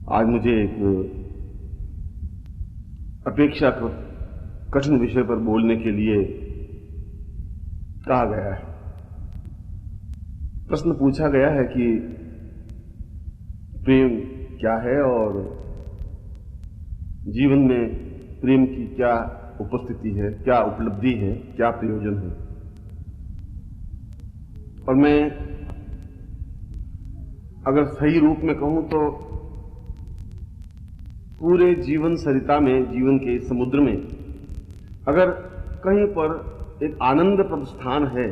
आज मुझे एक अपेक्षाकृत कठिन विषय पर बोलने के लिए कहा गया है। प्रश्न पूछा गया है कि प्रेम क्या है और जीवन में प्रेम की क्या उपस्थिति है, क्या उपलब्धि है, क्या प्रयोजन है। और मैं अगर सही रूप में कहूं तो पूरे जीवन सरिता में, जीवन के समुद्र में अगर कहीं पर एक आनंदप्रद स्थान है,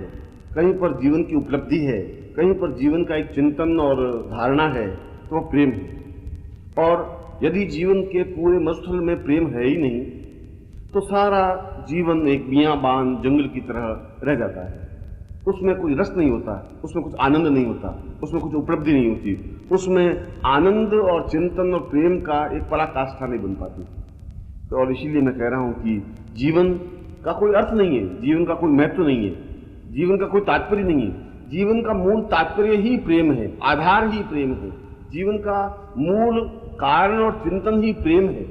कहीं पर जीवन की उपलब्धि है, कहीं पर जीवन का एक चिंतन और धारणा है, तो वह प्रेम है। और यदि जीवन के पूरे मस्तल में प्रेम है ही नहीं तो सारा जीवन एक बियाबान जंगल की तरह रह जाता है। उसमें कोई रस नहीं होता, उसमें कुछ आनंद नहीं होता, उसमें कुछ उपलब्धि नहीं होती, उसमें आनंद और चिंतन और प्रेम का एक पराकाष्ठा नहीं बन पाती। तो और इसीलिए मैं कह रहा हूं कि जीवन का कोई अर्थ नहीं है, जीवन का कोई महत्व नहीं है, जीवन का कोई तात्पर्य नहीं है। जीवन का मूल तात्पर्य ही प्रेम है, आधार ही प्रेम है, जीवन का मूल कारण और चिंतन ही प्रेम है।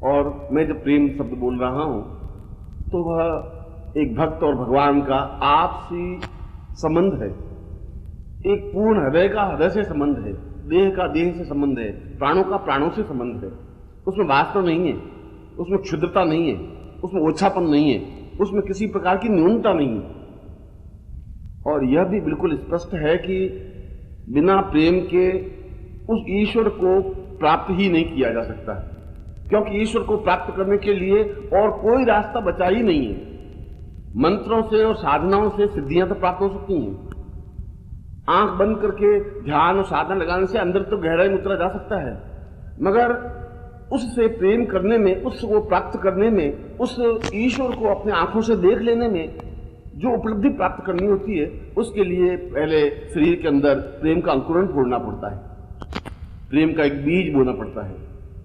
और मैं जब प्रेम शब्द बोल रहा हूं तो वह एक भक्त और भगवान का आपसी संबंध है, एक पूर्ण हृदय का हृदय से संबंध है, देह का देह से संबंध है, प्राणों का प्राणों से संबंध है। उसमें वास्तव नहीं है, उसमें क्षुद्रता नहीं है, उसमें ओछापन नहीं है, उसमें किसी प्रकार की न्यूनता नहीं है। और यह भी बिल्कुल स्पष्ट है कि बिना प्रेम के उस ईश्वर को प्राप्त ही नहीं किया जा सकता, क्योंकि ईश्वर को प्राप्त करने के लिए और कोई रास्ता बचा ही नहीं है। मंत्रों से और साधनाओं से सिद्धियां तो प्राप्त हो सकती हैं, आंख बंद करके ध्यान और साधना लगाने से अंदर तो गहराई में उतरा जा सकता है, मगर उससे प्रेम करने में, उसको प्राप्त करने में, उस ईश्वर को अपने आंखों से देख लेने में जो उपलब्धि प्राप्त करनी होती है, उसके लिए पहले शरीर के अंदर प्रेम का अंकुरण फोड़ना पड़ता है, प्रेम का एक बीज बोना पड़ता है,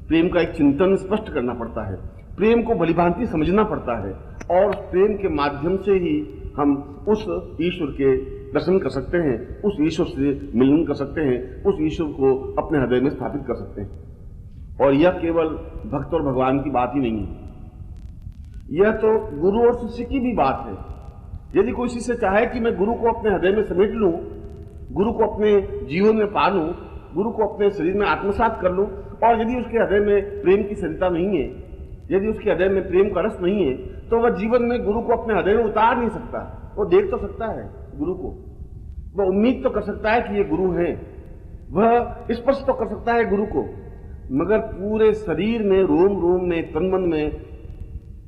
प्रेम का एक चिंतन स्पष्ट करना पड़ता है, प्रेम को भलीभांति समझना पड़ता है। और प्रेम के माध्यम से ही हम उस ईश्वर के दर्शन कर सकते हैं, उस ईश्वर से मिलन कर सकते हैं, उस ईश्वर को अपने हृदय में स्थापित कर सकते हैं। और यह केवल भक्त और भगवान की बात ही नहीं है, यह तो गुरु और शिष्य की भी बात है। यदि कोई शिष्य चाहे कि मैं गुरु को अपने हृदय में समेट लूं, गुरु को अपने जीवन में पा लूं, गुरु को अपने शरीर में आत्मसात कर लूं, और यदि उसके हृदय में प्रेम की सरिता नहीं है, यदि उसके हृदय में प्रेम का रस नहीं है, तो वह जीवन में गुरु को अपने हृदय में उतार नहीं सकता। वो देख तो सकता है गुरु को, वह उम्मीद तो कर सकता है कि ये गुरु है, वह स्पर्श तो कर सकता है गुरु को, मगर पूरे शरीर में, रोम रोम में, तन मन में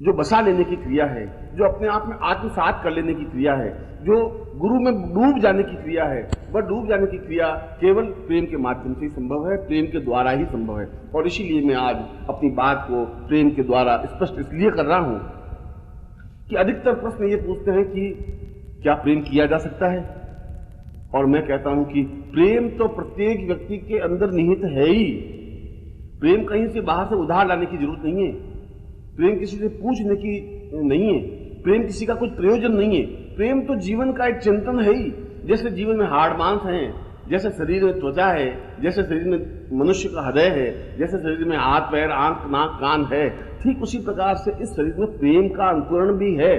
जो बसा लेने की क्रिया है, जो अपने आप में आत्मसात कर लेने की क्रिया है, जो गुरु में डूब जाने की क्रिया है, वह डूब जाने की क्रिया केवल प्रेम के माध्यम से ही संभव है, प्रेम के द्वारा ही संभव है। और इसीलिए मैं आज अपनी बात को प्रेम के द्वारा स्पष्ट इसलिए कर रहा हूं कि अधिकतर प्रश्न ये पूछते हैं कि क्या प्रेम किया जा सकता है। और मैं कहता हूं कि प्रेम तो प्रत्येक व्यक्ति के अंदर निहित है ही। प्रेम कहीं से बाहर से उधार लाने की जरूरत नहीं है, प्रेम किसी से पूछने की नहीं है, प्रेम किसी का कुछ प्रयोजन नहीं है। प्रेम तो जीवन का एक चिंतन है ही। जैसे जीवन में हाड़ मांस है, जैसे शरीर में त्वचा है, जैसे शरीर में मनुष्य का हृदय है, जैसे शरीर में हाथ पैर आंख नाक कान है, ठीक उसी प्रकार से इस शरीर में प्रेम का अंकुरण भी है।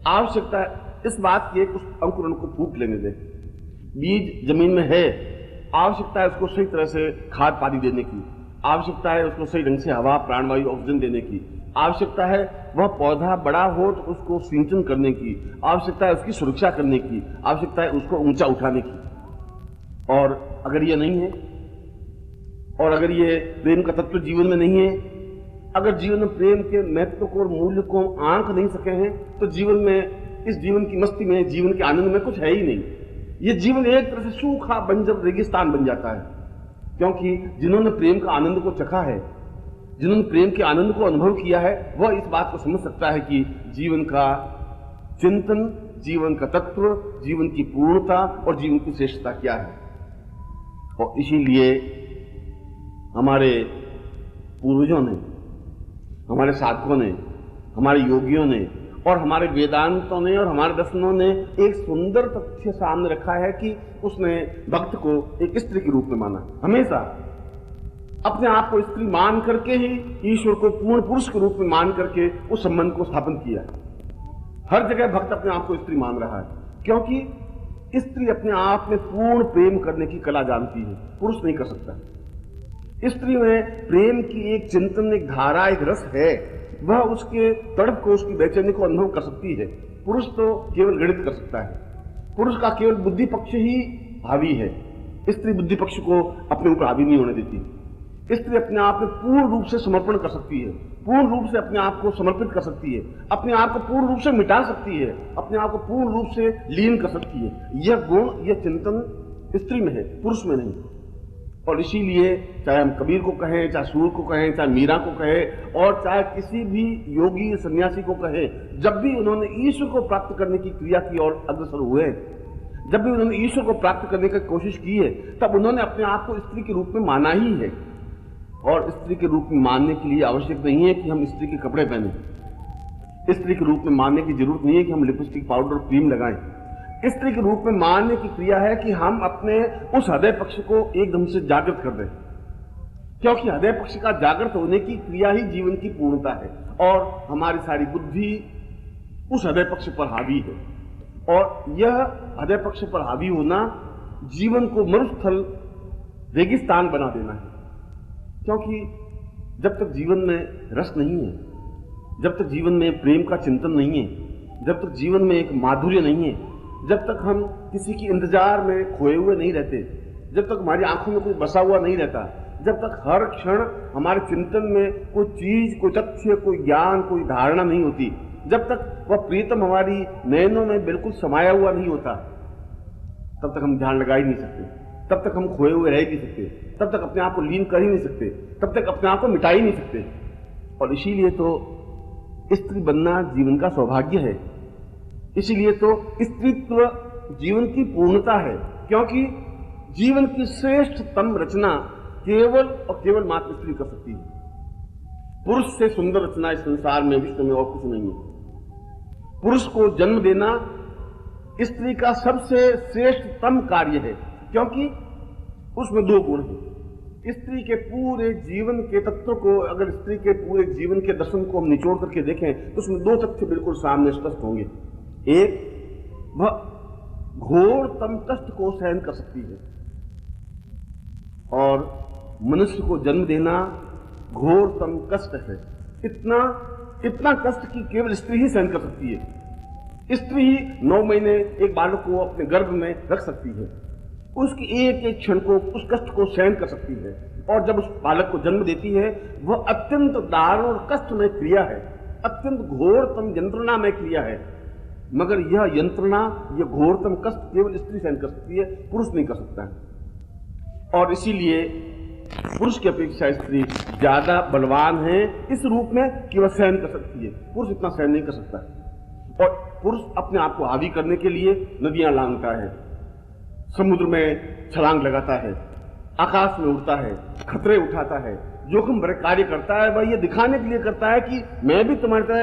आवश्यकता है इस बात की उस अंकुरण को फूट लेने दे। बीज जमीन में है, आवश्यकता है उसको सही तरह से खाद पानी देने की, आवश्यकता है उसको सही ढंग से हवा प्राणवायु ऑक्सीजन देने की, आवश्यकता है वह पौधा बड़ा हो तो उसको सिंचन करने की, आवश्यकता है उसकी सुरक्षा करने की, आवश्यकता है उसको ऊंचा उठाने की। और अगर ये नहीं है, और अगर ये प्रेम का तत्व जीवन में नहीं है, अगर जीवन में प्रेम के महत्व को और मूल्य को आंक नहीं सके हैं, तो जीवन में, इस जीवन की मस्ती में, जीवन के आनंद में कुछ है ही नहीं। ये जीवन एक तरह से सूखा बंजर रेगिस्तान बन जाता है, क्योंकि जिन्होंने प्रेम का आनंद को चखा है, जिन्होंने प्रेम के आनंद को अनुभव किया है, वह इस बात को समझ सकता है कि जीवन का चिंतन, जीवन का तत्व, जीवन की पूर्णता और जीवन की श्रेष्ठता क्या है। और इसीलिए हमारे पूर्वजों ने, हमारे साधकों ने, हमारे योगियों ने और हमारे वेदांतों ने और हमारे दर्शनों ने एक सुंदर तथ्य सामने रखा है कि उसने भक्त को एक स्त्री के रूप में माना। हमेशा अपने आप को स्त्री मान करके ही ईश्वर को पूर्ण पुरुष के रूप में मान करके उस संबंध को स्थापन किया। हर जगह भक्त अपने आप को स्त्री मान रहा है, क्योंकि स्त्री अपने आप में पूर्ण प्रेम करने की कला जानती है, पुरुष नहीं कर सकता। स्त्री में प्रेम की एक चिंतन, एक धारा, एक रस है, वह उसके तड़प को, उसकी बेचैनी को अनुभव कर सकती है। पुरुष तो केवल गणित कर सकता है, पुरुष का केवल बुद्धि पक्ष ही हावी है, स्त्री बुद्धि पक्ष को अपने ऊपर हावी नहीं होने देती। स्त्री अपने आप में पूर्ण रूप से समर्पण कर सकती है, पूर्ण रूप से अपने आप को समर्पित कर सकती है, अपने आप को पूर्ण रूप से मिटा सकती है, अपने आप को पूर्ण रूप से लीन कर सकती है। यह गुण, यह चिंतन स्त्री में है, पुरुष में नहीं। और इसीलिए चाहे हम कबीर को कहें, चाहे सूर को कहें, चाहे मीरा को कहें, और चाहे किसी भी योगी सन्यासी को कहें, जब भी उन्होंने ईश्वर को प्राप्त करने की क्रिया की और अग्रसर हुए, जब भी उन्होंने ईश्वर को प्राप्त करने की कोशिश की है, तब उन्होंने अपने आप को स्त्री के रूप में माना ही है। और स्त्री के रूप में मानने के लिए आवश्यक नहीं है कि हम स्त्री के कपड़े पहने, स्त्री के रूप में मानने की जरूरत नहीं है कि हम लिपस्टिक, पाउडर, क्रीम लगाएं। स्त्री के रूप में मानने की क्रिया है कि हम अपने उस हृदय पक्ष को एकदम से जागृत कर दें, क्योंकि हृदय पक्ष का जागृत होने की क्रिया ही जीवन की पूर्णता है, और हमारी सारी बुद्धि उस हृदय पक्ष पर हावी है। और यह हृदय पक्ष पर हावी होना जीवन को मरुस्थल, रेगिस्तान बना देना है, क्योंकि जब तक जीवन में रस नहीं है, जब तक जीवन में प्रेम का चिंतन नहीं है, जब तक जीवन में एक माधुर्य नहीं है, जब तक हम किसी की इंतजार में खोए हुए नहीं रहते, जब तक हमारी आंखों में कुछ बसा हुआ नहीं रहता, जब तक हर क्षण हमारे चिंतन में कोई चीज, कोई तथ्य, कोई ज्ञान, कोई धारणा नहीं होती, जब तक वह प्रीतम हमारी नयनों में बिल्कुल समाया हुआ नहीं होता, तब तक हम ध्यान लगा ही नहीं सकते, तब तक हम खोए हुए रह नहीं सकते, तब तक अपने आप को लीन कर ही नहीं सकते, तब तक अपने आप को मिटा ही नहीं सकते। और इसीलिए तो स्त्री बनना जीवन का सौभाग्य है, इसीलिए तो स्त्रीत्व जीवन की पूर्णता है, क्योंकि जीवन की श्रेष्ठतम रचना केवल और केवल मात्र स्त्री कर सकती है। पुरुष से सुंदर रचना इस संसार में, विश्व में और कुछ नहीं है। पुरुष को जन्म देना स्त्री का सबसे श्रेष्ठतम कार्य है, क्योंकि उसमें दो गुण हैं। स्त्री के पूरे जीवन के तत्व को, अगर स्त्री के पूरे जीवन के दर्शन को हम निचोड़ करके देखें तो उसमें दो तथ्य बिल्कुल सामने स्पष्ट होंगे। एक, वह घोरतम कष्ट को सहन कर सकती है, और मनुष्य को जन्म देना घोरतम कष्ट है। इतना कष्ट कि केवल स्त्री ही सहन कर सकती है। स्त्री ही 9 महीने एक बालक को अपने गर्भ में रख सकती है, उसकी एक एक क्षण को, उस कष्ट को सहन कर सकती है, और जब उस बालक को जन्म देती है वह अत्यंत दारुण और कष्टमय क्रिया है, अत्यंत घोरतम यंत्रणामय क्रिया है। मगर यह यंत्रणा, यह घोरतम कष्ट केवल स्त्री सहन कर सकती है, पुरुष नहीं कर सकता है। और इसीलिए पुरुष की अपेक्षा स्त्री ज्यादा बलवान है इस रूप में कि वह सहन कर सकती है, पुरुष इतना सहन नहीं कर सकता। और पुरुष अपने आप को हावी करने के लिए नदियां लांघता है, समुद्र में छलांग लगाता है, आकाश में उड़ता है, खतरे उठाता है, जोखिम भरे कार्य करता है। वह यह दिखाने के लिए करता है कि मैं भी तुम्हारी तरह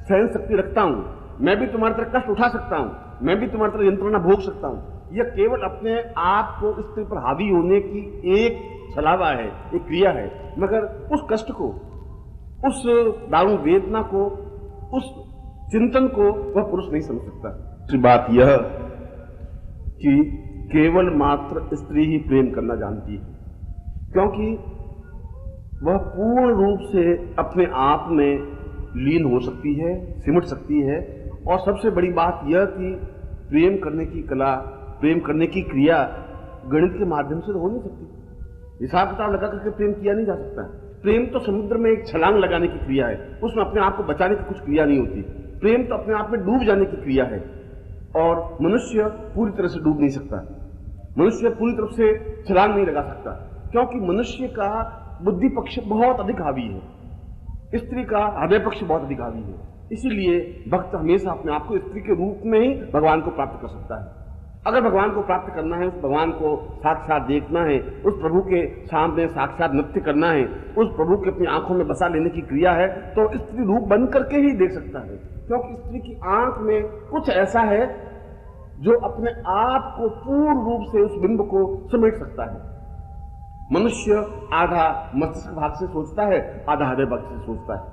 सहन शक्ति रखता हूं, मैं भी तुम्हारी तरह कष्ट उठा सकता हूं, मैं भी तुम्हारी तरह यंत्रणा भोग सकता हूं। यह केवल अपने आप को स्त्री पर हावी होने की एक छलावा है, एक क्रिया है, मगर उस कष्ट को, उस दारुण वेदना को, उस चिंतन को वह पुरुष नहीं समझ सकता। दूसरी बात यह कि केवल मात्र स्त्री ही प्रेम करना जानती है, क्योंकि वह पूर्ण रूप से अपने आप में लीन हो सकती है, सिमट सकती है। और सबसे बड़ी बात यह कि प्रेम करने की कला, प्रेम करने की क्रिया गणित के माध्यम से तो हो नहीं सकती, हिसाब किताब लगा करके प्रेम किया नहीं जा सकता। प्रेम तो समुद्र में एक छलांग लगाने की क्रिया है, उसमें अपने आप को बचाने की कुछ क्रिया नहीं होती। प्रेम तो अपने आप में डूब जाने की क्रिया है, और मनुष्य पूरी तरह से डूब नहीं सकता, मनुष्य पूरी तरफ से छलांग नहीं लगा सकता, क्योंकि मनुष्य का बुद्धि पक्ष बहुत अधिक हावी है, स्त्री का हृदय पक्ष बहुत अधिक हावी है। इसीलिए भक्त हमेशा अपने आप को स्त्री के रूप में ही भगवान को प्राप्त कर सकता है। अगर भगवान को प्राप्त करना है, उस भगवान को साक्षात देखना है, उस प्रभु के सामने साक्षात नृत्य करना है, उस प्रभु के अपनी आंखों में बसा लेने की क्रिया है, तो स्त्री रूप बन करके ही देख सकता है, क्योंकि स्त्री की आंख में कुछ ऐसा है जो अपने आप को पूर्ण रूप से उस बिंब को समेट सकता है। मनुष्य आधा मस्तिष्क भाग से सोचता है, आधा हृदय भाग से सोचता है।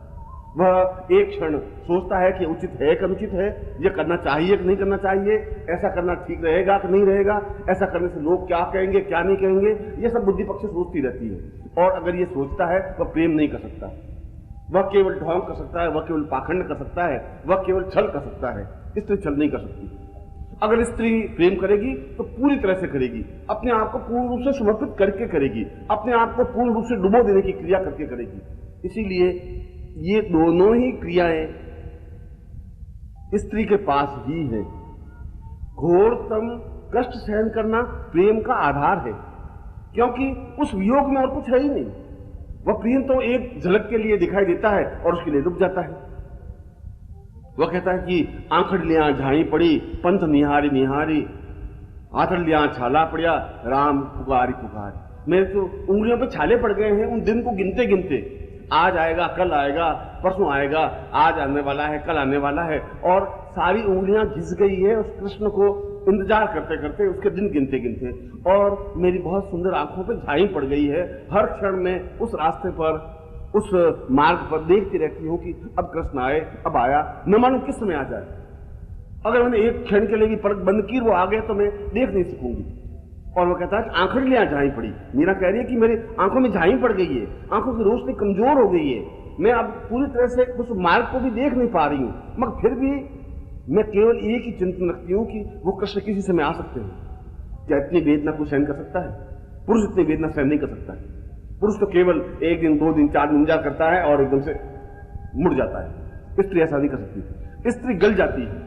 वह एक क्षण सोचता है कि उचित है कि अनुचित है, यह करना चाहिए कि नहीं करना चाहिए, ऐसा करना ठीक रहेगा कि नहीं रहेगा, ऐसा करने से लोग क्या कहेंगे क्या नहीं कहेंगे, ये सब बुद्धि पक्ष से सोचती रहती है। और अगर ये सोचता है वह प्रेम नहीं कर सकता, वह केवल ढोंग कर सकता है, वह केवल पाखंड कर सकता है, वह केवल छल कर सकता है। स्त्री छल नहीं कर सकती। अगर स्त्री प्रेम करेगी तो पूरी तरह से करेगी, अपने आप को पूर्ण रूप से समर्पित करके करेगी, अपने आप को पूर्ण रूप से डुबो देने की क्रिया करके करेगी। इसीलिए ये दोनों ही क्रियाएं स्त्री के पास ही है। घोरतम कष्ट सहन करना प्रेम का आधार है, क्योंकि उस वियोग में और कुछ है ही नहीं। वह प्रेम तो एक झलक के लिए दिखाई देता है और उसके लिए रुक जाता है। वह कहता है कि आंखड़लियां झाई पड़ी, पंथ निहारी निहारी, आंखड़लियां छाला पड़िया, राम पुकारी पुकारी। मेरे तो उंगलियों पे छाले पड़ गए हैं उन दिन को गिनते गिनते। आज आएगा, कल आएगा, परसों आएगा, आज आने वाला है, कल आने वाला है, और सारी उंगलियां घिस गई है उस कृष्ण को इंतजार करते करते, उसके दिन गिनते गिनते। और मेरी बहुत सुंदर आंखों पे झाई पड़ गई है, हर क्षण में उस रास्ते पर, उस मार्ग पर देखती रहती हूं कि अब कृष्ण आए, अब आया, न मालूम किस समय आ जाए। अगर मैंने एक क्षण के लिए भी पलक बंद की, वो आ गए तो मैं देख नहीं सकूंगी। और वो कहता है कि आंखड़लियां झाई पड़ी। मीरा कह रही है कि मेरी आंखों में झाई पड़ गई है, आंखों की रोशनी कमजोर हो गई है, मैं अब पूरी तरह से उस मार्ग को भी देख नहीं पा रही हूं, मगर फिर भी मैं केवल एक ही चिंतन रखती हूं कि वो कृष्ण किसी समय आ सकते हैं। क्या इतनी वेदना को सहन कर सकता है? पुरुष इतनी वेदना सहन नहीं कर सकता है। पुरुष तो केवल एक दिन, 2 दिन, 4 दिन इंतजार करता है और एकदम से मुड़ जाता है। स्त्री ऐसा नहीं कर सकती। स्त्री गल जाती है,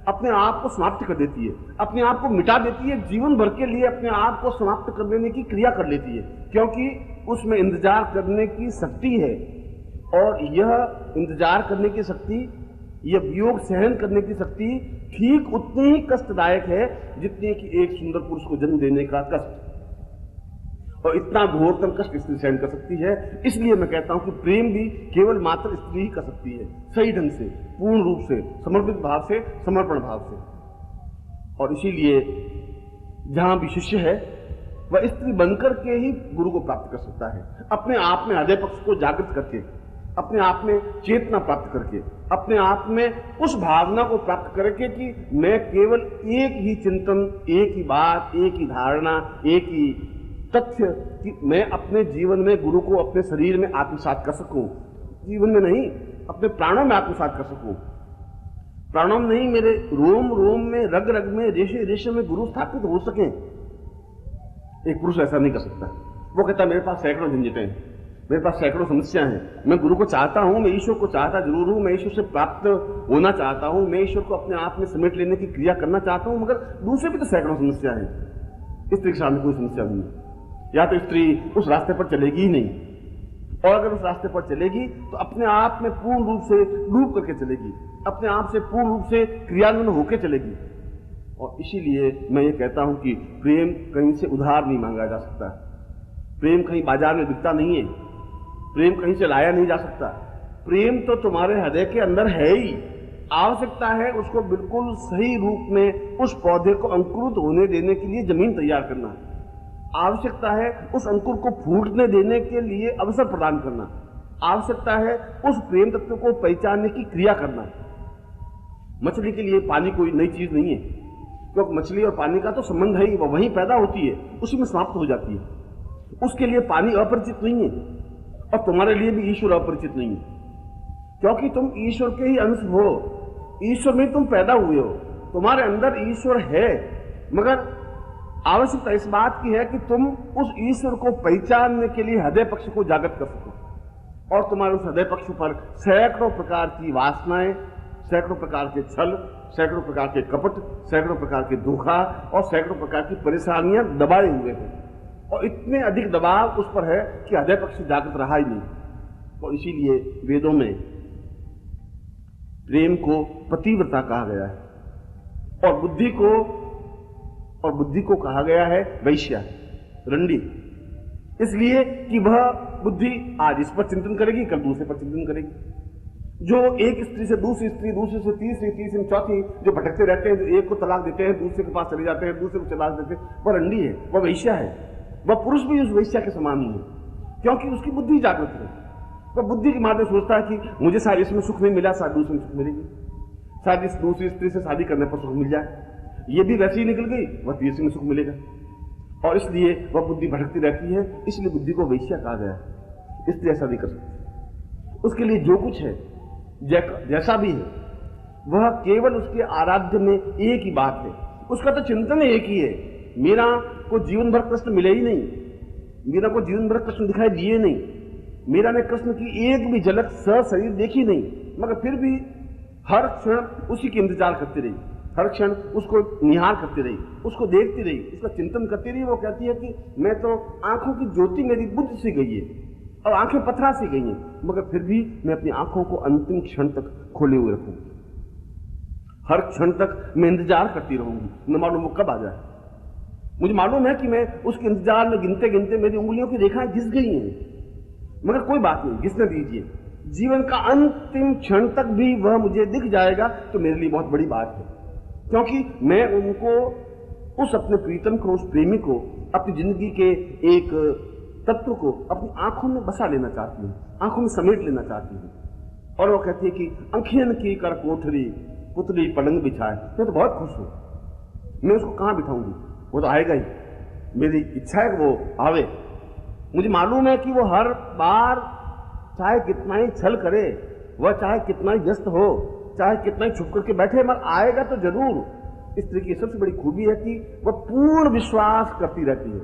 अपने आप को समाप्त कर देती है, अपने आप को मिटा देती है, जीवन भर के लिए अपने आप को समाप्त कर लेने की क्रिया कर लेती है, क्योंकि उसमें इंतजार करने की शक्ति है। और यह इंतजार करने की शक्ति, यह वियोग सहन करने की शक्ति ठीक उतनी ही कष्टदायक है जितनी कि एक सुंदर पुरुष को जन्म देने का कष्ट। और इतना घोरतम कष्ट स्त्री सहन कर सकती है। इसलिए मैं कहता हूं कि प्रेम भी केवल मात्र स्त्री ही कर सकती है, सही ढंग से, पूर्ण रूप से, समर्पित भाव से, समर्पण भाव से। और इसीलिए जहां भी शिष्य है वह स्त्री बनकर के ही गुरु को प्राप्त कर सकता है, अपने आप में हृदय पक्ष को जागृत करके, अपने आप में चेतना प्राप्त करके, अपने आप में उस भावना को प्राप्त करके कि मैं केवल एक ही चिंतन, एक ही बात, एक ही धारणा, एक ही तथ्य कि मैं अपने जीवन में गुरु को अपने शरीर में आत्मसात कर सकूं, जीवन में नहीं, अपने प्राणों में आत्मसात कर सकूं। प्राणों में नहीं, मेरे रोम रोम में, रग रग में, रेशे रेशे में गुरु स्थापित हो सके। एक पुरुष ऐसा नहीं कर सकता। वो कहता मेरे पास सैकड़ों झंझटें हैं, मेरे पास सैकड़ों समस्याएं हैं, मैं गुरु को चाहता हूं, मैं ईश्वर को चाहता जरूर हूं, मैं ईश्वर से प्राप्त होना चाहता हूं, मैं ईश्वर को अपने आप में समेट लेने की क्रिया करना चाहता हूं, मगर दूसरे भी तो सैकड़ों समस्या है। स्त्री के सामने कोई समस्या नहीं है। या तो स्त्री उस रास्ते पर चलेगी ही नहीं, और अगर उस रास्ते पर चलेगी तो अपने आप में पूर्ण रूप से डूब करके चलेगी, अपने आप से पूर्ण रूप से क्रियान्वयन होकर चलेगी। और इसीलिए मैं ये कहता हूं कि प्रेम कहीं से उधार नहीं मांगा जा सकता, प्रेम कहीं बाजार में बिकता नहीं है, प्रेम कहीं से लाया नहीं जा सकता। प्रेम तो तुम्हारे हृदय के अंदर है ही। आवश्यकता है उसको बिल्कुल सही रूप में, उस पौधे को अंकुरित होने देने के लिए जमीन तैयार करना, आवश्यकता है उस अंकुर को फूटने देने के लिए अवसर प्रदान करना, आवश्यकता है उस प्रेम तत्व को पहचानने की क्रिया करना। मछली के लिए पानी कोई नई चीज नहीं है, क्योंकि मछली और पानी का तो संबंध है ही, वह वहीं पैदा होती है, उसी में समाप्त हो जाती है। उसके लिए पानी अपरिचित नहीं है, और तुम्हारे लिए भी ईश्वर अपरिचित नहीं है, क्योंकि तुम ईश्वर के ही अंश हो, ईश्वर में तुम पैदा हुए हो, तुम्हारे अंदर ईश्वर है। मगर आवश्यकता इस बात की है कि तुम उस ईश्वर को पहचानने के लिए हृदय पक्ष को जागृत कर सको, और तुम्हारे उस हृदय पक्ष पर सैकड़ों प्रकार की वासनाएं, सैकड़ों प्रकार के छल, सैकड़ों प्रकार के कपट, सैकड़ों प्रकार के धोखा और सैकड़ों प्रकार की परेशानियां दबाए हुए हैं, और इतने अधिक दबाव उस पर है कि हृदय पक्ष जागृत रहा ही नहीं। और इसीलिए वेदों में प्रेम को पतिव्रता कहा गया है, और बुद्धि को कहा गया है वैश्या, रंडी, इसलिए कि वह बुद्धि आज इस पर चिंतन करेगी, कल दूसरे पर चिंतन करेगी। जो एक स्त्री से दूसरी स्त्री, दूसरी से तीसरी, तीसरी से चौथी जो भटकते रहते हैं, जो एक को तलाक देते हैं, दूसरे के पास चले जाते हैं, दूसरे को तलाक देते हैं, वह रंडी है, वह वैश्या है। वह पुरुष भी उस वेश्या के समान ही है, क्योंकि उसकी बुद्धि जागृत है। वह बुद्धि के माध्यम सोचता है कि मुझे शायद इसमें सुख नहीं मिला, शायद दूसरे में सुख मिलेगी, शायद इस दूसरी स्त्री से शादी करने पर सुख मिल जाए, ये भी वैसे ही निकल गई, वह तीसरी में सुख मिलेगा, और इसलिए वह बुद्धि भटकती रहती है। इसलिए बुद्धि को वेश्या कहा गया है। स्त्री ऐसा नहीं कर सकती। उसके लिए जो कुछ है, जैसा भी है, वह केवल उसके आराध्य में एक ही बात है। उसका तो चिंतन एक ही है, मीरा को जीवन भर कृष्ण मिले ही नहीं, मीरा को जीवन भर कृष्ण दिखाई दिए नहीं, मीरा ने कृष्ण की एक भी झलक सशरीर देखी नहीं, मगर फिर भी हर क्षण उसी की इंतजार करती रही, हर क्षण उसको निहार करती रही, उसको देखती रही, उसका चिंतन करती रही। वो कहती है कि मैं तो आंखों की ज्योति मेरी बुद्ध सी गई है और आंखें पथरा सी गई हैं, मगर फिर भी मैं अपनी आंखों को अंतिम क्षण तक खोले हुए रखूंगी, हर क्षण तक मैं इंतजार करती रहूंगी, न मालूम वो कब आ जाए। मुझे मालूम है कि मैं उसके इंतजार में गिनते गिनते मेरी उंगलियों की रेखाएं घिस गई हैं, मगर कोई बात नहीं, घिसने दीजिए। जीवन का अंतिम क्षण तक भी वह मुझे दिख जाएगा तो मेरे लिए बहुत बड़ी बात है, क्योंकि मैं उनको, उस अपने प्रीतम को, उस प्रेमी को, अपनी जिंदगी के एक तत्व को अपनी आंखों में बसा लेना चाहती हूँ, आंखों में समेट लेना चाहती हूँ। और वो कहती है कि अंखियन की कर कोठरी पुतली पलंग बिछाए। मैं तो बहुत खुश हूँ, मैं उसको कहाँ बिठाऊंगी, वो तो आएगा ही, मेरी इच्छा है कि वो आवे। मुझे मालूम है कि वो हर बार चाहे कितना ही छल करे, वह चाहे कितना ही व्यस्त हो, चाहे कितना ही छुप करके बैठे, मगर आएगा तो जरूर। स्त्री की सबसे बड़ी खूबी है कि वह पूर्ण विश्वास करती रहती है,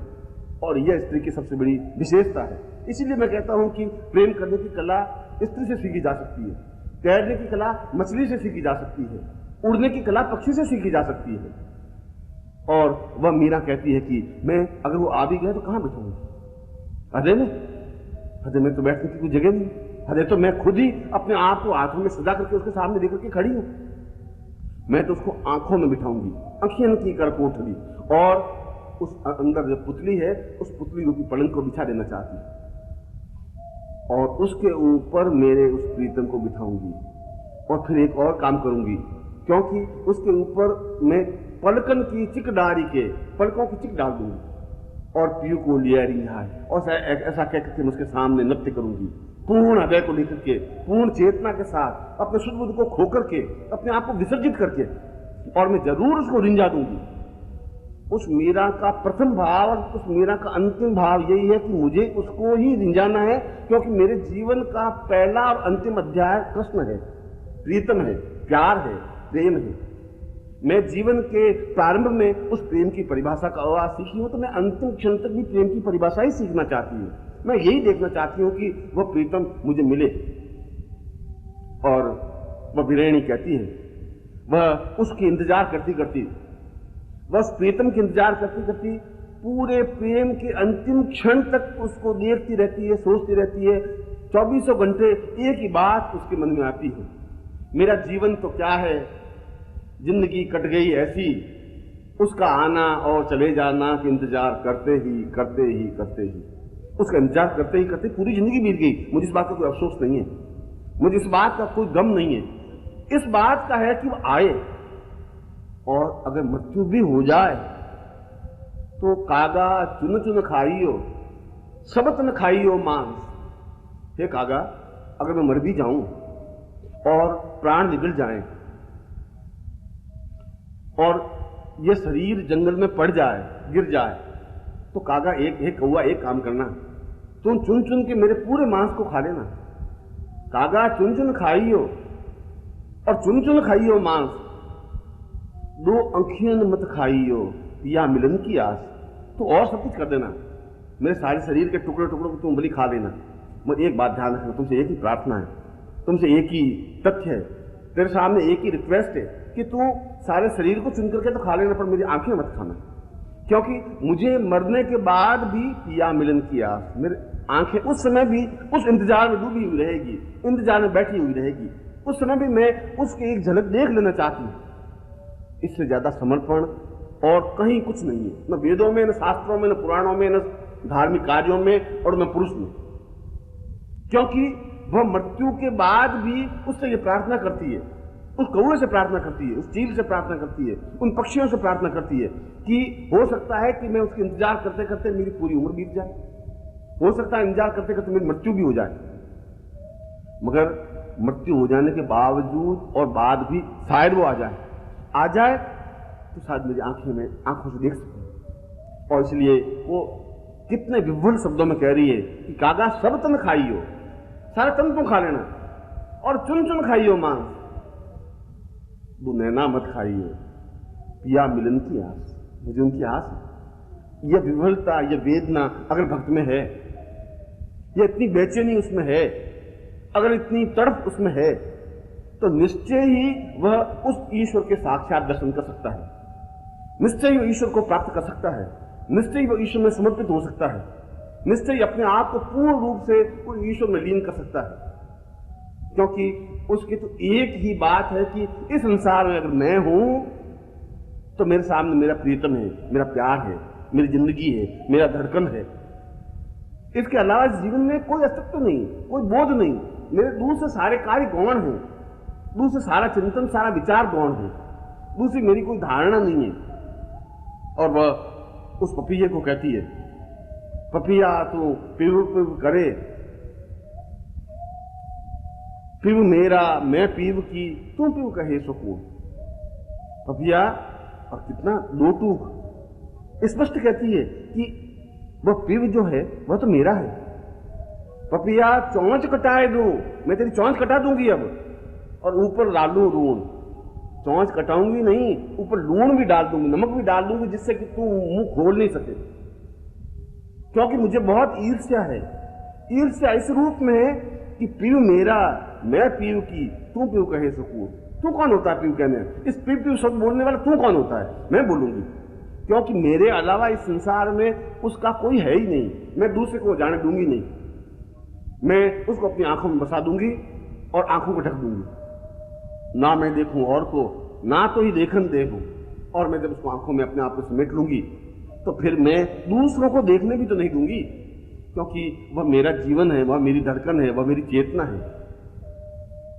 और यह स्त्री की सबसे बड़ी विशेषता है। इसीलिए मैं कहता हूं कि प्रेम करने की कला स्त्री से सीखी जा सकती है, तैरने की कला मछली से सीखी जा सकती है, उड़ने की कला पक्षी से सीखी जा सकती है। और वह मीरा कहती है कि मैं अगर वो आ भी गया तो कहां बैठूंगी, हृदय में तो बैठने की कोई जगह नहीं, हृदय तो मैं खुद ही अपने आप को हाथों में सजा करके उसके सामने लेकर के खड़ी हूं। मैं तो उसको आंखों में बिठाऊंगी, अंखियन की कर कोठरी, और उस अंदर जो पुतली है, उस पुतली रूपी पलंग को बिछा देना चाहती है, और उसके ऊपर मेरे उस प्रीतम को बिठाऊंगी। और फिर एक और काम करूंगी, क्योंकि उसके ऊपर मैं पलकन की चिक डारी के, पलकों की चिक डाल दूंगी, और पीयू को लिया रिहाय, और ऐसा कहकर के उसके सामने नृत्य करूंगी, पूर्ण हृदय को लेकर के, पूर्ण चेतना के साथ, अपने शुद्ध बुद्ध को खोकर के, अपने आप को विसर्जित करके, और मैं जरूर उसको रिंझा दूंगी। उस मीरा का प्रथम भाव और उस मीरा का अंतिम भाव यही है कि मुझे उसको ही रिंझाना है, क्योंकि मेरे जीवन का पहला और अंतिम अध्याय कृष्ण है, प्रीतम है, प्यार है, प्रेम है। मैं जीवन के प्रारंभ में उस प्रेम की परिभाषा का आवाज सीखी हूं, तो मैं अंतिम क्षण तक भी प्रेम की परिभाषा ही सीखना चाहती हूँ। मैं यही देखना चाहती हूँ कि वह प्रीतम मुझे मिले। और वह वीरेणी कहती है, वह उसकी इंतजार करती करती, वह उस प्रीतम की इंतजार करती करती पूरे प्रेम के अंतिम क्षण तक उसको देखती रहती है, सोचती रहती है। 24 घंटे एक ही बात उसके मन में आती है, मेरा जीवन तो क्या है, जिंदगी कट गई ऐसी, उसका आना और चले जाना के इंतजार करते ही करते ही करते ही, उसका इंतजार करते ही करते पूरी जिंदगी बीत गई। मुझे इस बात का कोई अफसोस नहीं है, मुझे इस बात का कोई गम नहीं है, इस बात का है कि वो आए, और अगर मृत्यु भी हो जाए तो कागा चुन चुन खाइयो सबत न खाइयो मांस। हे कागा, अगर मैं मर भी जाऊं और प्राण निकल जाए और ये शरीर जंगल में पड़ जाए, गिर जाए, तो कागा एक कौआ एक काम करना, तुम चुन चुन के मेरे पूरे मांस को खा लेना। कागा चुन चुन खाइयो, और चुन चुन खाइयो मांस, दो अंखियन मत खाइयो या मिलन की आस। तो और सब कुछ कर देना, मेरे सारे शरीर के टुकड़े टुकड़ों को तुम भली खा लेना। मगर एक बात ध्यान रखना, तुमसे एक ही प्रार्थना है, तुमसे एक ही तथ्य है, तेरे सामने एक ही रिक्वेस्ट है कि तू सारे शरीर को चुन करके तो खा लेना, पर मेरी आंखें मत खाना, क्योंकि मुझे मरने के बाद भी या मिलन की आस, मेरी आंखें उस समय भी उस इंतजार में डूबी हुई रहेगी, इंतजार में बैठी हुई रहेगी, उस समय भी मैं उसकी एक झलक देख लेना चाहती हूँ। इससे ज्यादा समर्पण और कहीं कुछ नहीं है, न वेदों में, न शास्त्रों में, न पुराणों में, न धार्मिक कार्यों में, और न पुरुष में, क्योंकि वह मृत्यु के बाद भी उससे ये प्रार्थना करती है उस कौवे से प्रार्थना करती है, उस चील से प्रार्थना करती है, उन पक्षियों से प्रार्थना करती है कि हो सकता है कि मैं उसके इंतजार करते करते मेरी पूरी उम्र बीत जाए, हो सकता है इंतजार करते करते मेरी मृत्यु भी हो जाए, मगर मृत्यु हो जाने के बावजूद और बाद भी शायद वो आ जाए तो शायद मेरी आंखों से देख सके। और इसलिए वो कितने विभुल शब्दों में कह रही है कि कागा सब तन खाइयो, सारा तन तुम खा लेना और चुन चुन खाइयो मांस, वो नैना मत खाइयो, पिया मिलन की आस। मुझे उनकी आस है। यह विभलता, यह वेदना अगर भक्त में है, यह इतनी बेचैनी उसमें है, अगर इतनी तड़प उसमें है, तो निश्चय ही वह उस ईश्वर के साक्षात दर्शन कर सकता है, निश्चय ही वह ईश्वर को प्राप्त कर सकता है, निश्चय ही वह ईश्वर में समर्पित हो सकता है, निश्चय ही अपने आप को पूर्ण रूप से उस ईश्वर में लीन कर सकता है। क्योंकि उसकी तो एक ही बात है कि इस संसार में अगर मैं हूं तो मेरे सामने मेरा प्रीतम है, मेरा प्यार है, मेरी जिंदगी है, मेरा धड़कन है। इसके अलावा जीवन में कोई अस्तित्व नहीं, कोई बोध नहीं। मेरे दूर से सारे कार्य गौण हैं, दूर से सारा चिंतन, सारा विचार गौण है, दूसरी मेरी कोई धारणा नहीं है। और वह उस पपीहे को कहती है, पपीहा तू पीव पीव करे, पीव मेरा मैं पीव की, तू पीव कहे सुकून। पपीहा और कितना लोटू स्पष्ट कहती है कि वह पीव जो है वह तो मेरा है। पपीहा चौंच कटाए दो, मैं तेरी चौंच कटा दूंगी अब, और ऊपर डालू लूण। चौंच कटाऊंगी नहीं, ऊपर लूण भी डाल दूंगी, नमक भी डाल दूंगी, जिससे कि तू मुंह खोल नहीं सके। क्योंकि मुझे बहुत ईर्ष्या है। ईर्ष्या इस रूप में है कि पीव मेरा मैं पीव की, तू पीव कहे सुकून। तू कौन होता है पीव कहने? इस पीव पीव शब्द बोलने वाला तू कौन होता है? मैं बोलूंगी, क्योंकि मेरे अलावा इस संसार में उसका कोई है ही नहीं। मैं दूसरे को जाने दूंगी नहीं, मैं उसको अपनी आंखों में बसा दूंगी और आंखों को ढक दूंगी। ना मैं देखूं और को, ना तो ही देखन देखूं। और मैं जब उसको आंखों में अपने आप को समेट लूंगी तो फिर मैं दूसरों को देखने भी तो नहीं दूंगी, क्योंकि वह मेरा जीवन है, वह मेरी धड़कन है, वह मेरी चेतना है।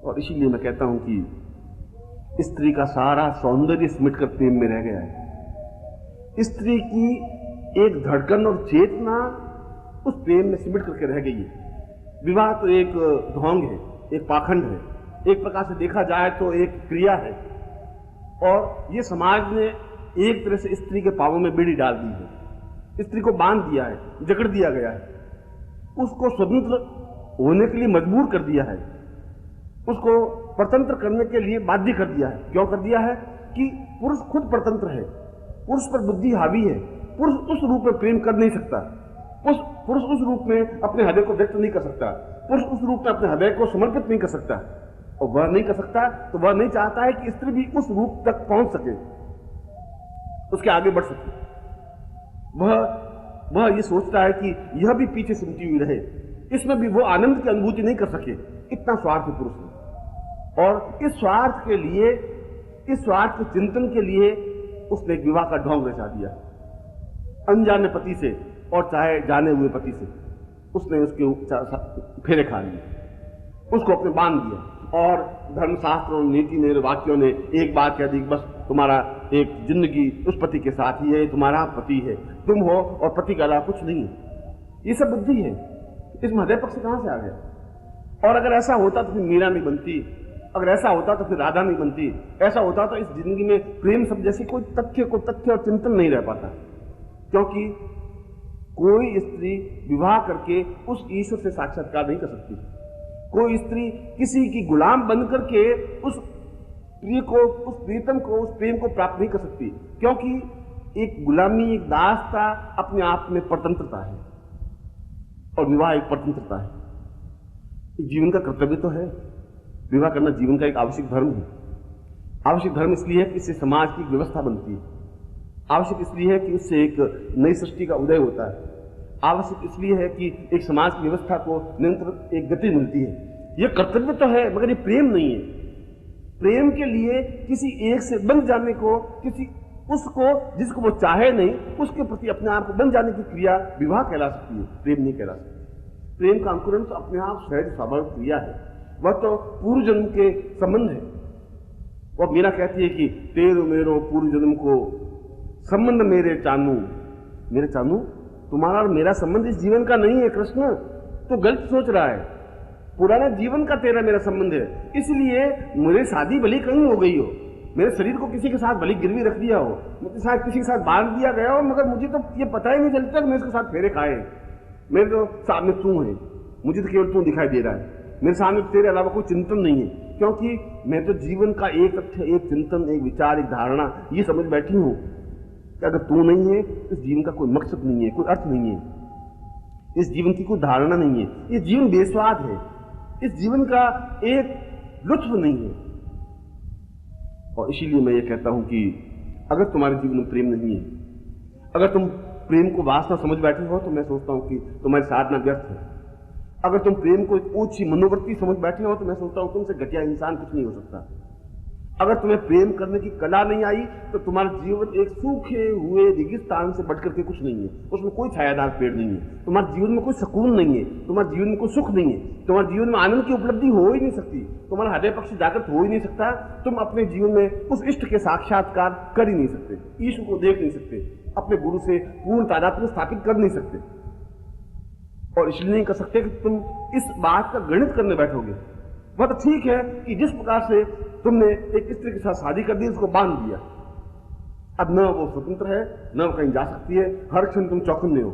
और इसीलिए मैं कहता हूं कि स्त्री का सारा सौंदर्य सिमट कर प्रेम में रह गया है। स्त्री की एक धड़कन और चेतना उस प्रेम में सिमट करके रह गई है। विवाह तो एक ढोंग है, एक पाखंड है, एक प्रकार से देखा जाए तो एक क्रिया है। और ये समाज ने एक तरह से स्त्री के पांवों में बेड़ी डाल दी है, स्त्री को बांध दिया है, जकड़ दिया गया है, उसको स्वतंत्र होने के लिए मजबूर कर दिया है, उसको परतंत्र करने के लिए बाध्य कर दिया है। क्यों कर दिया है? कि पुरुष खुद परतंत्र है, पुरुष पर बुद्धि हावी है, पुरुष उस रूप में प्रेम कर नहीं सकता, पुरुष उस रूप में अपने हृदय को व्यक्त नहीं कर सकता, पुरुष उस रूप में अपने हृदय को समर्पित नहीं कर सकता। और वह नहीं कर सकता तो वह नहीं चाहता है कि स्त्री भी उस रूप तक पहुंच सके, उसके आगे बढ़ सके। वह ये सोचता है कि यह भी पीछे सिमटी हुई रहे, इसमें भी वो आनंद की अनुभूति नहीं कर सके। इतना स्वार्थ पुरुष है। और इस स्वार्थ के लिए, इस स्वार्थ के चिंतन के लिए उसने एक विवाह का ढोंग रचा दिया। अनजाने पति से और चाहे जाने हुए पति से उसने उसके फेरे खा लिए, उसको अपने बांध दिया। और धर्मशास्त्रों, नीति ने, वाक्यों ने एक बात कह दी, बस तुम्हारा एक जिंदगी उस पति के साथ ही है, तुम्हारा पति है, तुम हो और पति के अलावा कुछ नहीं है। ये सब बुद्धि है। इसमें हृदय पक्ष कहां से आ गया? और अगर ऐसा होता तो फिर मीरा नहीं बनती, अगर ऐसा होता तो फिर राधा नहीं बनती, ऐसा होता तो इस जिंदगी में प्रेम सब जैसी कोई तथ्य और चिंतन नहीं रह पाता। क्योंकि कोई स्त्री विवाह करके उस ईश्वर से साक्षात्कार नहीं कर सकती। कोई स्त्री किसी की गुलाम बन करके उस प्रिय को, उस प्रीतम को, उस प्रेम को प्राप्त नहीं कर सकती। क्योंकि एक गुलामी, एक दासता अपने आप में परतंत्रता है, और विवाह एक परतंत्रता है। जीवन का कर्तव्य तो है, विवाह करना जीवन का एक आवश्यक धर्म है। आवश्यक धर्म इसलिए है कि इससे समाज की व्यवस्था बनती है, आवश्यक इसलिए है कि उससे एक नई सृष्टि का उदय होता है, आवश्यक इसलिए है कि एक समाज की व्यवस्था को निरंतर एक गति मिलती है। यह कर्तव्य तो है, मगर ये प्रेम नहीं है। प्रेम के लिए किसी एक से बन जाने को, किसी उसको जिसको वो चाहे नहीं, उसके प्रति अपने आप को बन जाने की क्रिया विवाह कहला सकती है, प्रेम नहीं कहला सकती। प्रेम का अंकुरण तो अपने आप सहज स्वाभाविक क्रिया है, वह तो पूर्व जन्म के संबंध है। वो मीरा कहती है कि तेरो मेरो पूर्व जन्म को संबंध मेरे चानू। मेरे चानू, तुम्हारा और मेरा संबंध इस जीवन का नहीं है कृष्ण, तो गलत सोच रहा है। पुराना जीवन का तेरा मेरा संबंध है, इसलिए मेरी शादी भली कहीं हो गई हो, मेरे शरीर को किसी के साथ भली गिरवी रख दिया हो, मुझे साथ किसी के साथ बांध दिया गया हो, मगर मुझे तो ये पता ही नहीं चलता कि मैं इसके साथ फेरे खाए। मेरे तो सामने तू है, मुझे तो केवल तू दिखाई दे रहा है, मेरे सामने तेरे अलावा कोई चिंतन नहीं है, क्योंकि मैं तो जीवन का एक तथ्य, एक चिंतन, एक विचार, एक धारणा ये समझ बैठी हूं कि अगर तू नहीं है इस जीवन का कोई मकसद नहीं है, कोई अर्थ नहीं है, इस जीवन की कोई धारणा नहीं है, ये जीवन बेस्वाद है, इस जीवन का एक लुत्फ नहीं है। और इसीलिए मैं ये कहता हूं कि अगर तुम्हारे जीवन में प्रेम नहीं है, अगर तुम प्रेम को वासना समझ बैठे हो, तो मैं सोचता हूं कि तुम्हारी साधना व्यर्थ है। अगर तुम प्रेम को एक ऊंची मनोवृत्ति समझ बैठे हो, तो मैं सोचता हूं तुमसे घटिया इंसान कुछ नहीं हो सकता। अगर तुम्हें प्रेम करने की कला नहीं आई, तो तुम्हारा जीवन एक सूखे हुए रेगिस्तान से बढ़कर के कुछ नहीं है, उसमें कोई छायादार पेड़ नहीं है, तुम्हारे जीवन में कोई सुकून नहीं है, तुम्हारे जीवन में कोई सुख नहीं है, तुम्हारे जीवन में आनंद की उपलब्धि हो ही नहीं सकती, तुम्हारा हृदय पक्ष जागृत हो ही नहीं सकता, तुम अपने जीवन में उस इष्ट के साक्षात्कार कर ही नहीं सकते, ईश्वर को देख नहीं सकते, अपने गुरु से पूर्ण तादात्म्य स्थापित कर नहीं सकते। और इसलिए नहीं कर सकते कि तुम इस बात का गणित करने बैठोगे। वह तो ठीक है कि जिस प्रकार से तुमने एक स्त्री के साथ शादी कर दी, उसको बांध दिया, अब न वो स्वतंत्र है, न वो कहीं जा सकती है, हर क्षण तुम चौकन्ने हो,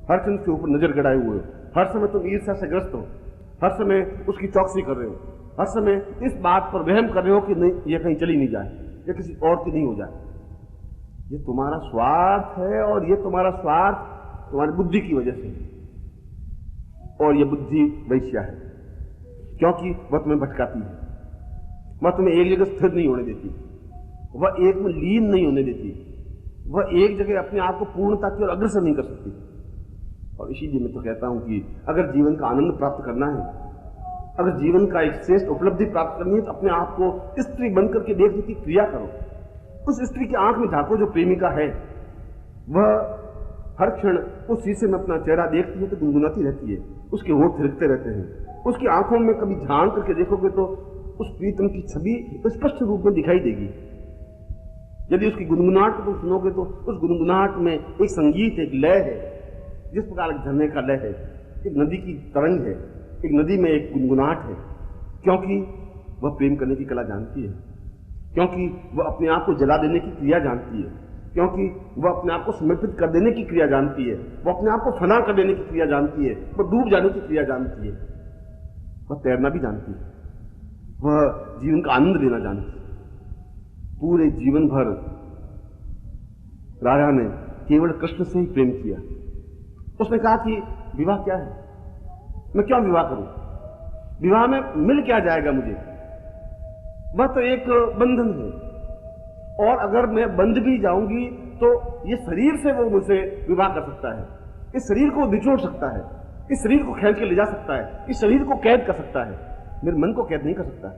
हर क्षण उसके ऊपर नजर गड़ाए हुए हो, हर समय तुम ईर्ष्या से ग्रस्त हो, हर समय उसकी चौकसी कर रहे हो, हर समय इस बात पर वहम कर रहे हो कि नहीं ये कहीं चली नहीं जाए, ये किसी और की नहीं हो जाए। ये तुम्हारा स्वार्थ है, और ये तुम्हारा स्वार्थ तुम्हारी बुद्धि की वजह से, और ये बुद्धि वैश्या है, क्योंकि वह तुम्हें भटकाती है, वह तुम्हें एक जगह स्थिर नहीं होने देती, वह एक में लीन नहीं होने देती, वह एक जगह अपने आप को पूर्णता की ओर अग्रसर नहीं कर सकती। और इसीलिए मैं तो कहता हूं कि अगर जीवन का आनंद प्राप्त करना है, अगर जीवन का एक श्रेष्ठ उपलब्धि प्राप्त करनी है, तो अपने आप को स्त्री बनकर के देखने की क्रिया करो। उस स्त्री की आंख में झांको जो प्रेमिका है, वह हर क्षण उस शीशे में अपना चेहरा देखती है तो गुनगुनाती रहती है, उसके होंठ थिरकते रहते हैं, उसकी आंखों में कभी झांक करके देखोगे तो उस प्रीतम की छवि स्पष्ट रूप में दिखाई देगी। यदि उसकी गुनगुनाहट को तुम सुनोगे तो उस गुनगुनाहट में एक संगीत, एक लय है, जिस प्रकार एक झरने का लय है, एक नदी की तरंग है, एक नदी में एक गुनगुनाहट है, क्योंकि वह प्रेम करने की कला जानती है, क्योंकि वह अपने आप को जला देने की क्रिया जानती है, क्योंकि वह अपने आप को समर्पित कर देने की क्रिया जानती है, वह अपने आप को फना कर देने की क्रिया जानती है, वह डूब जाने की क्रिया जानती है, वह तैरना भी जानती है, वह जीवन का आनंद लेना जानती है। पूरे जीवन भर राजा ने केवल कृष्ण से ही प्रेम किया। उसने कहा कि विवाह क्या है, मैं क्यों विवाह करूं, विवाह में मिल क्या जाएगा मुझे, वह तो एक बंधन है, और अगर मैं बंध भी जाऊंगी तो ये शरीर से वो मुझसे विवाह कर सकता है, इस शरीर को निचोड़ सकता है, इस शरीर को खींच के ले जा सकता है, इस शरीर को कैद कर सकता है, मेरे मन को कैद नहीं कर सकता,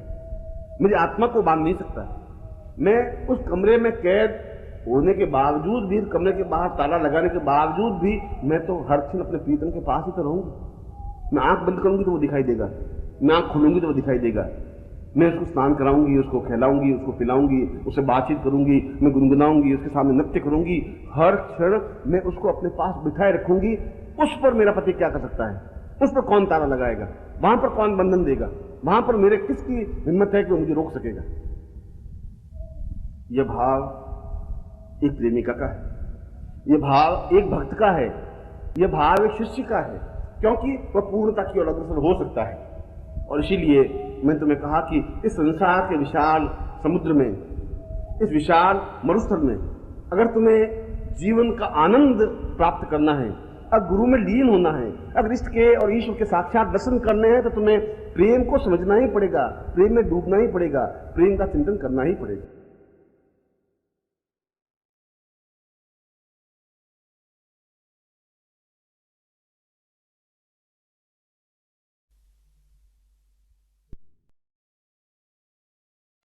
मेरी आत्मा को बांध नहीं सकता। मैं उस कमरे में कैद होने के बावजूद भी, कमरे के बाहर ताला लगाने के बावजूद भी, मैं तो हर क्षण अपने प्रीतम के पास ही तो रहूंगी। मैं आंख बंद करूंगी तो वो दिखाई देगा, मैं आंख खोलूंगी तो वो दिखाई देगा, मैं उसको स्नान कराऊंगी, उसको खिलाऊंगी, उसको पिलाऊंगी, उससे बातचीत करूंगी, मैं गुनगुनाऊंगी, उसके सामने नृत्य करूंगी, हर क्षण मैं उसको अपने पास बिठाए रखूंगी। उस पर मेरा पति क्या कर सकता है, उस पर कौन ताला लगाएगा, वहां पर कौन बंधन देगा, वहां पर मेरे किसकी हिम्मत है कि वो मुझे रोक सकेगा। यह भाव एक प्रेमिका का है, यह भाव एक भक्त का है, यह भाव एक शिष्य का है, क्योंकि वह पूर्णता की ओर अग्रसर हो सकता है। और इसीलिए मैंने तुम्हें कहा कि इस संसार के विशाल समुद्र में, इस विशाल मरुस्थल में, अगर तुम्हें जीवन का आनंद प्राप्त करना है, अगर गुरु में लीन होना है, अगर इष्ट के और ईश्वर के साक्षात दर्शन करने हैं, तो तुम्हें प्रेम को समझना ही पड़ेगा, प्रेम में डूबना ही पड़ेगा, प्रेम का चिंतन करना ही पड़ेगा।